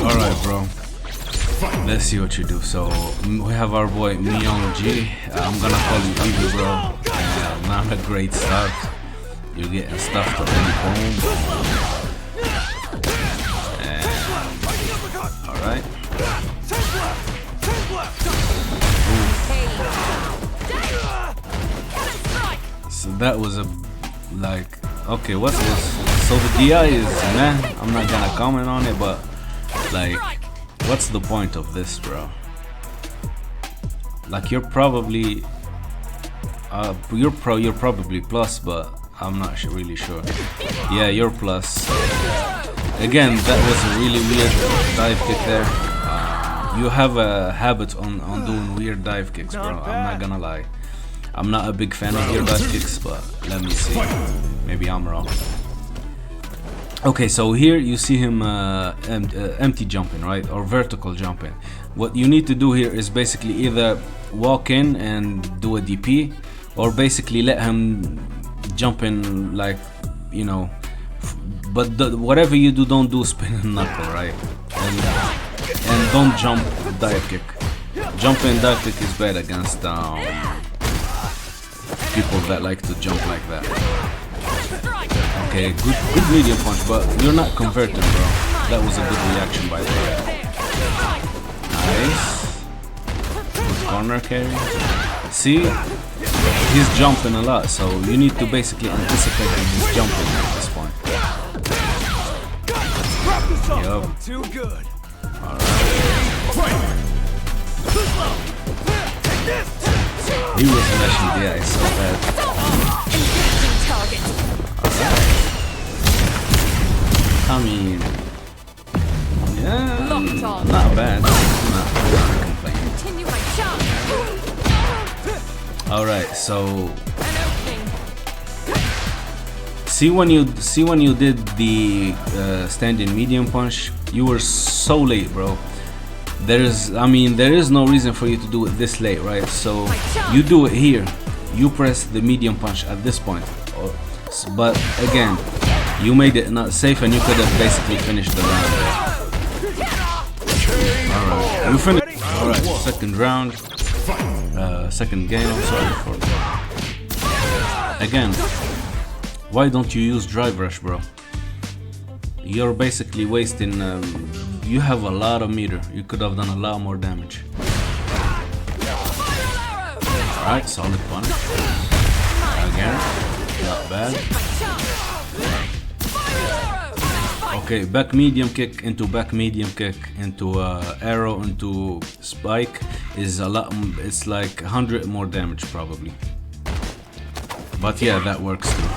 Alright, bro. Let's see what you do. So, we have our boy Meonji. I'm gonna call you Evil, bro. Not a great start. You're getting stuffed at any point. Alright. So that was a like okay, what's this? So the DI is meh. I'm not gonna comment on it, but like, what's the point of this, bro? Like, you're probably you're probably plus, but I'm not really sure. Yeah, you're plus. Again, that was a really weird dive kick there. You have a habit on doing weird dive kicks, bro. I'm not gonna lie. I'm not a big fan of your dive kicks, but let me see. Maybe I'm wrong. Okay, so here you see him empty jumping, right? Or vertical jumping. What you need to do here is basically either walk in and do a DP, or basically let him jump in, like, you know. But whatever you do, don't do spin and knuckle, right? And don't jump dive kick. Jumping dive kick is bad against people that like to jump like that. Okay, good medium punch, but you're not converted, bro. That was a good reaction, by the way. Nice. Good corner carry. See? He's jumping a lot, so you need to basically anticipate him. He's jumping at this point. Yup. Alright. He was flashing the eye so bad. I mean, yeah, not bad. Not complaining. Alright, so see when you did the standing medium punch, you were so late, bro. There is no reason for you to do it this late, right? So you do it here. You press the medium punch at this point. But again, you made it not safe, and you could have basically finished the round. Alright, you finished. Alright, second round. Second game, I'm sorry for that. Again, why don't you use drive rush, bro? You're basically wasting, you have a lot of meter. You could have done a lot more damage. Alright, solid punish. Again, not bad. Okay, back medium kick into back medium kick into arrow into spike is a lot. It's like 100 more damage probably. But yeah, that works too.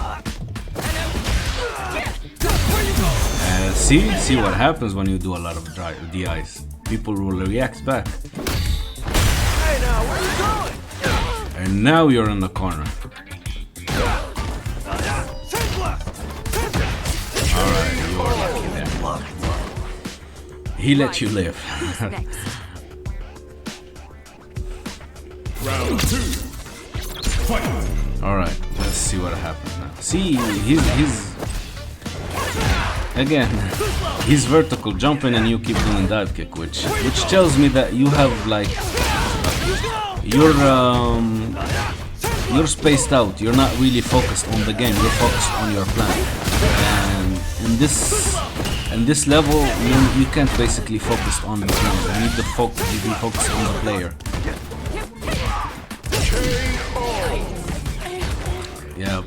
See what happens when you do a lot of DIs. People will react back. And now you're in the corner. Alright, you are lucky there. He let you live. Round 2. Fight. Alright, let's see what happens now. See, he's again, he's vertical jumping and you keep doing dive kick, which tells me that you have like you're spaced out. You're not really focused on the game. You're focused on your plan. And in this level, you can't basically focus on the plan. You need to focus. You can focus on the player. Yep.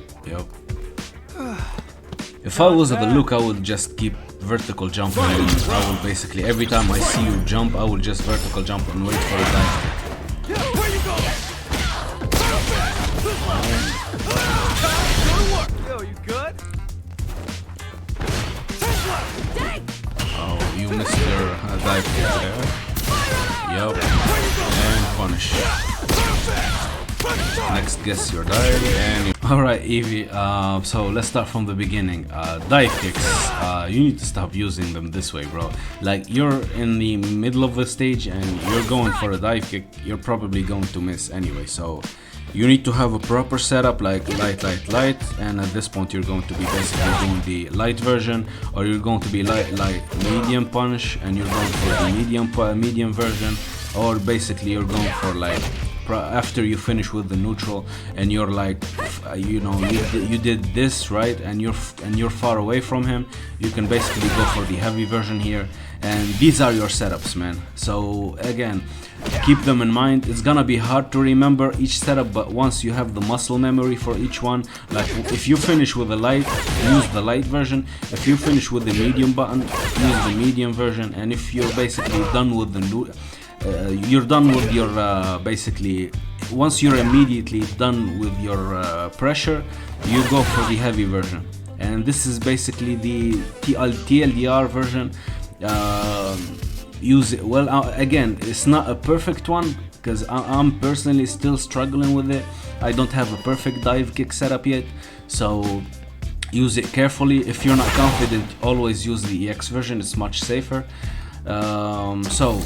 If I was at the look, I would just keep vertical jumping. And I would basically, every time I see you jump, I would just vertical jump and wait for a dive kick. Oh, you missed your dive kick there. Yup. And punish. Next, guess your dive and alright, Evie, so let's start from the beginning. Dive kicks, you need to stop using them this way, bro. Like, you're in the middle of the stage and you're going for a dive kick, you're probably going to miss anyway, so You need to have a proper setup like light, and at this point you're going to be basically doing the light version, or you're going to be light medium punish, and you're going for the medium version, or basically you're going for like after you finish with the neutral and you're like you know you did this right, and you're far away from him, you can basically go for the heavy version here. And these are your setups, man. So again, keep them in mind. It's gonna be hard to remember each setup, but once you have the muscle memory for each one, like if you finish with the light, use the light version. If you finish with the medium button, use the medium version. And if you're basically done with the you're done with your basically once you're immediately done with your pressure, you go for the heavy version. And this is basically the TLDR version. Use it well. Again, it's not a perfect one because I'm personally still struggling with it. I don't have a perfect dive kick setup yet, so use it carefully. If you're not confident, always use the EX version, it's much safer. So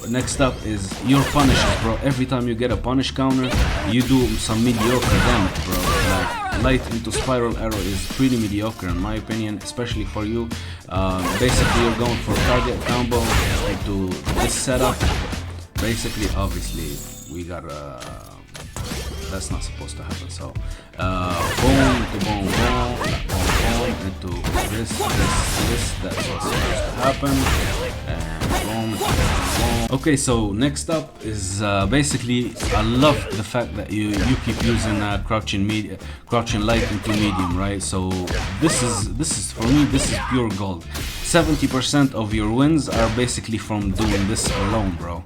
next up is your punishes, bro. Every time you get a punish counter, you do some mediocre damage, bro. Like light into spiral arrow is pretty mediocre in my opinion, especially for you. Basically you're going for target combo into this setup. Basically, obviously we got that's not supposed to happen. So boom into boom into this, that's what's supposed to happen. And boom. Okay, so next up is basically, I love the fact that you keep using crouching light into medium, right? So this is for me, this is pure gold. 70% of your wins are basically from doing this alone, bro.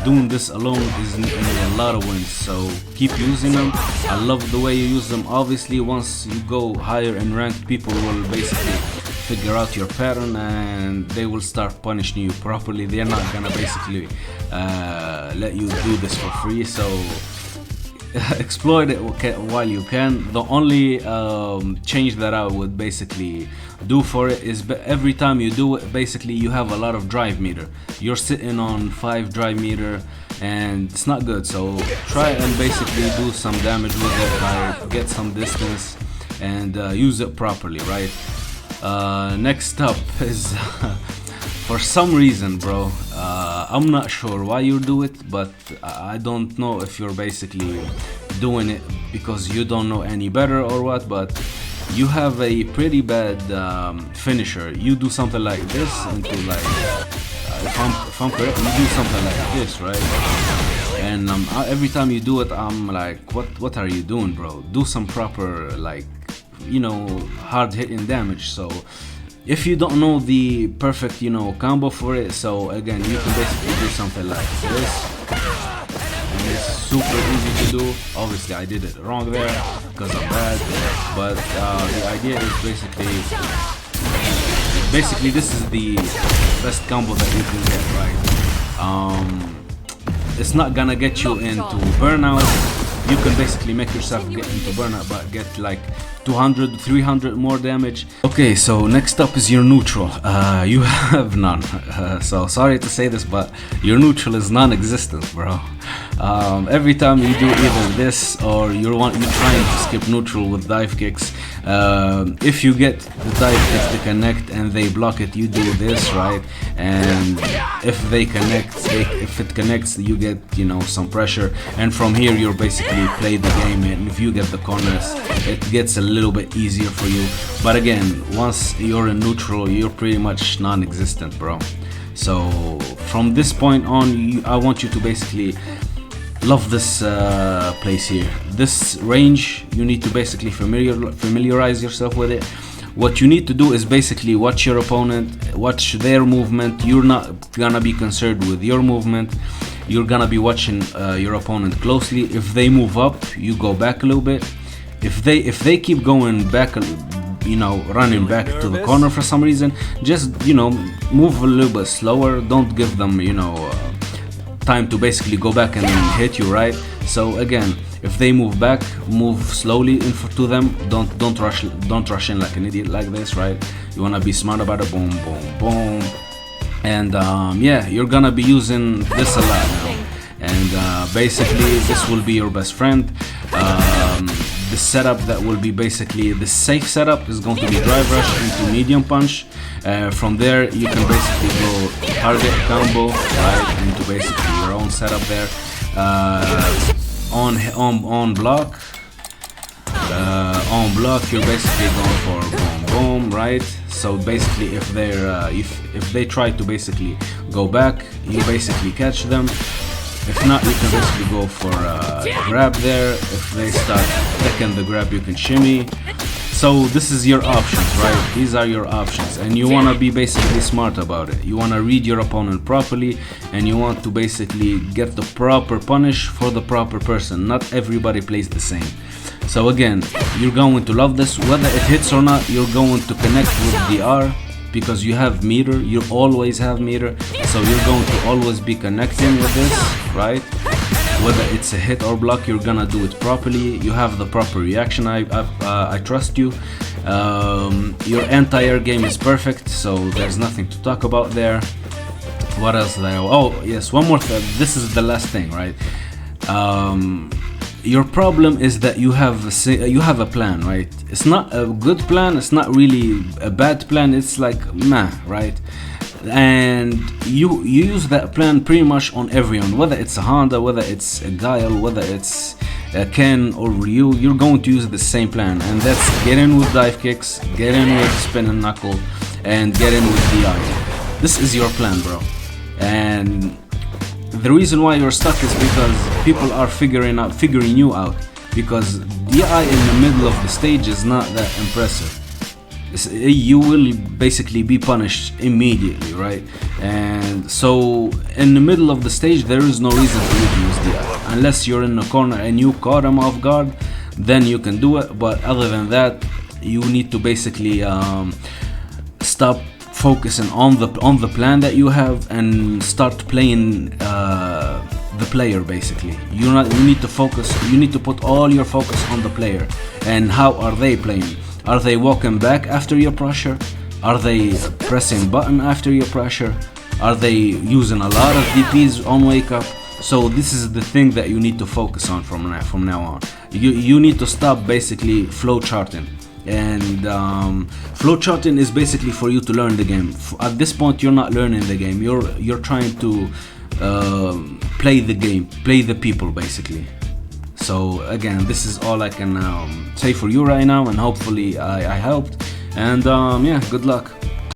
Doing this alone is in a lot of wins, so keep using them. I love the way you use them. Obviously, once you go higher in rank, people will basically figure out your pattern and they will start punishing you properly. They're not gonna basically let you do this for free, so exploit it while you can. The only change that I would basically do for it is every time you do it, basically you have a lot of drive meter. You're sitting on 5 drive meter and it's not good, so try and basically do some damage with it, like get some distance and use it properly, right? Next up is for some reason, bro, I'm not sure why you do it, but I don't know if you're basically doing it because you don't know any better or what, but you have a pretty bad finisher. You do something like this into like, if I'm correct, you do something like this, right? And every time you do it, I'm like, what are you doing, bro? Do some proper, like, you know, hard hitting damage. So if you don't know the perfect, you know, combo for it, so again, you can basically do something like this, and it's super easy to do. Obviously I did it wrong there because I'm bad, but the idea is basically this is the best combo that you can get, right? It's not gonna get you into burnout. You can basically make yourself get into burnout, but get like 200, 300 more damage. Okay, so next up is your neutral. You have none. So sorry to say this, but your neutral is non-existent, bro. Every time you do either this or you're trying to skip neutral with dive kicks, if you get the dive kick to connect and they block it, you do this, right? And if they connect, if it connects, you get, you know, some pressure, and from here you're basically play the game, and if you get the corners, it gets a little bit easier for you. But again, once you're in neutral, you're pretty much non-existent, bro. So from this point on, I want you to basically love this place here. This range, you need to basically familiarize yourself with it. What you need to do is basically watch your opponent, watch their movement. You're not gonna be concerned with your movement. You're gonna be watching your opponent closely. If they move up, you go back a little bit. If they keep going back, you know, running back to the corner for some reason, just, you know, move a little bit slower. Don't give them, you know, time to basically go back and hit you, right? So again, if they move back, move slowly to them. Don't rush in like an idiot like this, right? You wanna be smart about it. Boom, boom, boom. And yeah, you're gonna be using this a lot now. and basically this will be your best friend. The setup that will be basically the safe setup is going to be drive rush into medium punch. From there you can basically go target combo, right, into basically your own setup there. On block, you're basically going for boom boom, right? So basically if they're if they try to basically go back, you basically catch them. If not, you can basically go for grab there. If they start taking the grab, you can shimmy. So this is your options, right? These are your options, and you want to be basically smart about it. You want to read your opponent properly, and you want to basically get the proper punish for the proper person. Not everybody plays the same. So again, you're going to love this. Whether it hits or not, you're going to connect with the R, because you have meter, you always have meter, so you're going to always be connecting with this, right? Whether it's a hit or block, you're gonna do it properly. You have the proper reaction. I trust you. Your entire game is perfect, so there's nothing to talk about there. What else there? Oh yes, one more thing. This is the last thing, right? Your problem is that you have a plan, right? It's not a good plan, it's not really a bad plan, it's like meh, right? And you use that plan pretty much on everyone, whether it's a Honda, whether it's a Guile, whether it's a Ken or Ryu, you're going to use the same plan, and that's get in with dive kicks, get in with spin and knuckle, and get in with DI. This is your plan, bro. And the reason why you're stuck is because people are figuring you out, because DI in the middle of the stage is not that impressive. You will basically be punished immediately, right? And so in the middle of the stage there is no reason for you to use DI unless you're in the corner and you caught him off guard, then you can do it. But other than that, you need to basically stop focusing on the plan that you have and start playing the player. Basically, you need to focus. You need to put all your focus on the player and how are they playing. Are they walking back after your pressure? Are they pressing button after your pressure? Are they using a lot of DPs on wake up? So this is the thing that you need to focus on from now on. You need to stop basically flow charting. And flow charting is basically for you to learn the game. At this point you're not learning the game, you're trying to play the game, play the people basically. So again, this is all I can say for you right now, and hopefully I helped. And yeah, good luck.